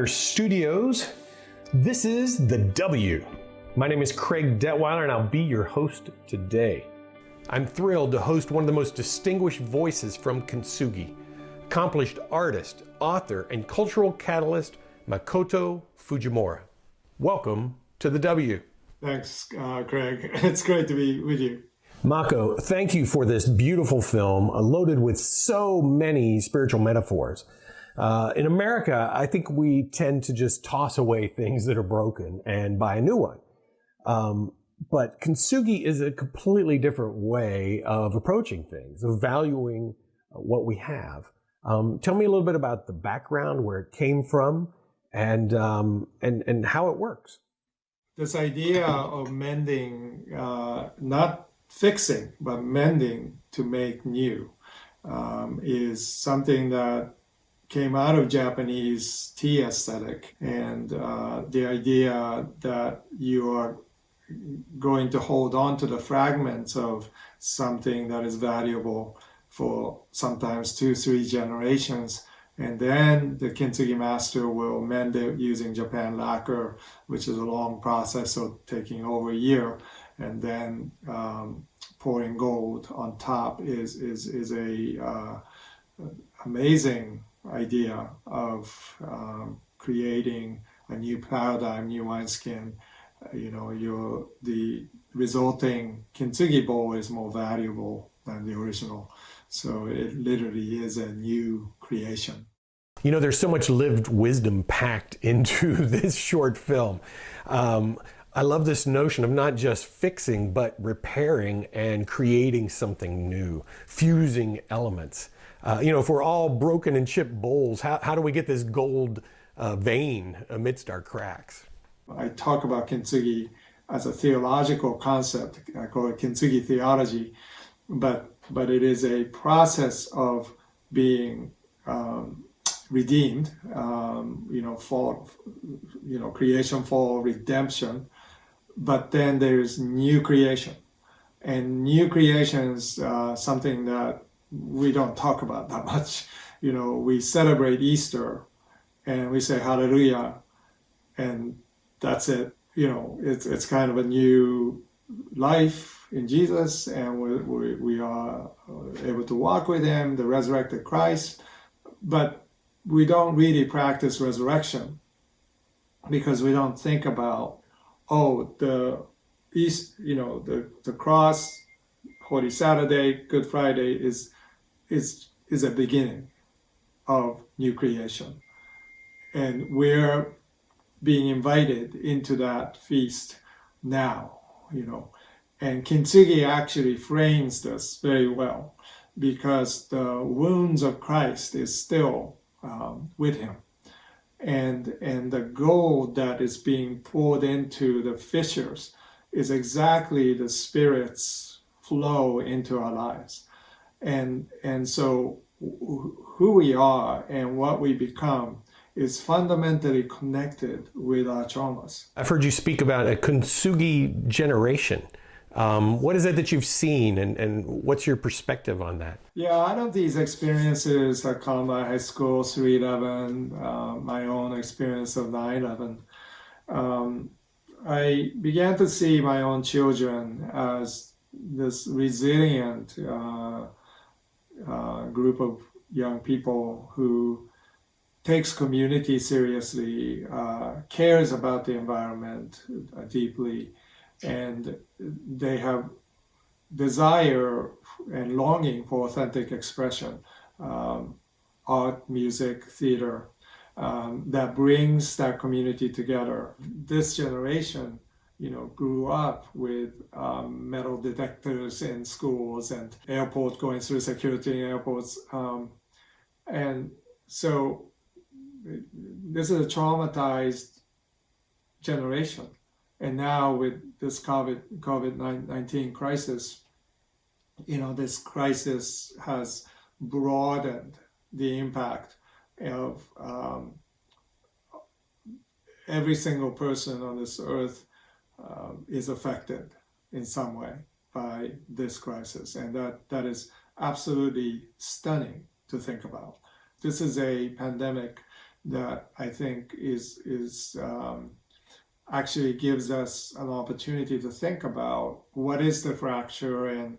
Detweiler Studios. This is The W. My name is Craig Detweiler and I'll be your host today. I'm thrilled to host one of the most distinguished voices from Kintsugi, accomplished artist, author, and cultural catalyst, Makoto Fujimura. Welcome to The W. Thanks, Craig. It's great to be with you. Mako, thank you for this beautiful film loaded with so many spiritual metaphors. In America, I think we tend to just toss away things that are broken and buy a new one. But Kintsugi is a completely different way of approaching things, of valuing what we have. Tell me a little bit about the background, where it came from, and how it works. This idea of mending, not fixing, but mending to make new, is something that came out of Japanese tea aesthetic, and the idea that you are going to hold on to the fragments of something that is valuable for sometimes 2-3 generations, and then the Kintsugi master will mend it using Japan lacquer, which is a long process of taking over a year, and then pouring gold on top is a amazing idea of creating a new paradigm, new wineskin. The resulting Kintsugi bowl is more valuable than the original. So it literally is a new creation. You know, there's so much lived wisdom packed into this short film. I love this notion of not just fixing, but repairing and creating something new, fusing elements. If we're all broken and chipped bowls, how do we get this gold vein amidst our cracks? I talk about Kintsugi as a theological concept. I call it Kintsugi theology, but it is a process of being redeemed. Fall, creation, fall, redemption. But then there's new creation, and new creation is something that we don't talk about that much. We celebrate Easter and we say hallelujah, and that's it. It's kind of a new life in Jesus, and we are able to walk with him, the resurrected Christ. But we don't really practice resurrection because we don't think about, the cross, Holy Saturday, Good Friday is a beginning of new creation. And we're being invited into that feast now, And Kintsugi actually frames this very well, because the wounds of Christ is still with him. And the gold that is being poured into the fissures is exactly the Spirit's flow into our lives. And so who we are and what we become is fundamentally connected with our traumas. I've heard you speak about a Kintsugi generation. What is it that you've seen, and what's your perspective on that? Yeah, I know these experiences at Columbine High School, 3/11, my own experience of 9/11. I began to see my own children as this resilient group of young people who takes community seriously, cares about the environment deeply, and they have desire and longing for authentic expression, art, music, theater, that brings that community together. This generation, grew up with metal detectors in schools and airport, going through security in airports. And so this is a traumatized generation. And now with this COVID-19 crisis, this crisis has broadened the impact of every single person on this earth is affected in some way by this crisis. And that is absolutely stunning to think about. This is a pandemic that I think is actually gives us an opportunity to think about what is the fracture and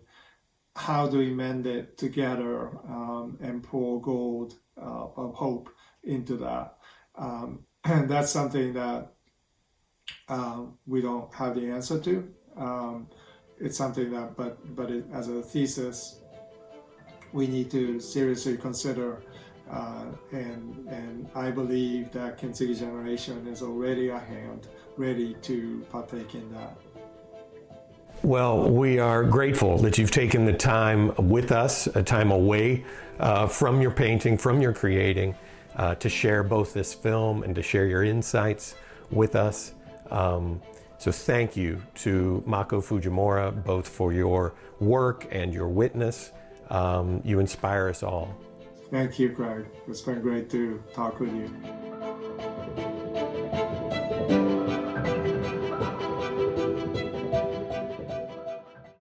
how do we mend it together, and pour gold of hope into that. And that's something that we don't have the answer to. It's something that, but as a thesis, we need to seriously consider. And I believe that Kintsugi generation is already a hand ready to partake in that. Well, we are grateful that you've taken the time with us, a time away from your painting, from your creating, to share both this film and to share your insights with us. So thank you to Makoto Fujimura, both for your work and your witness. You inspire us all. Thank you, Craig. It's been great to talk with you.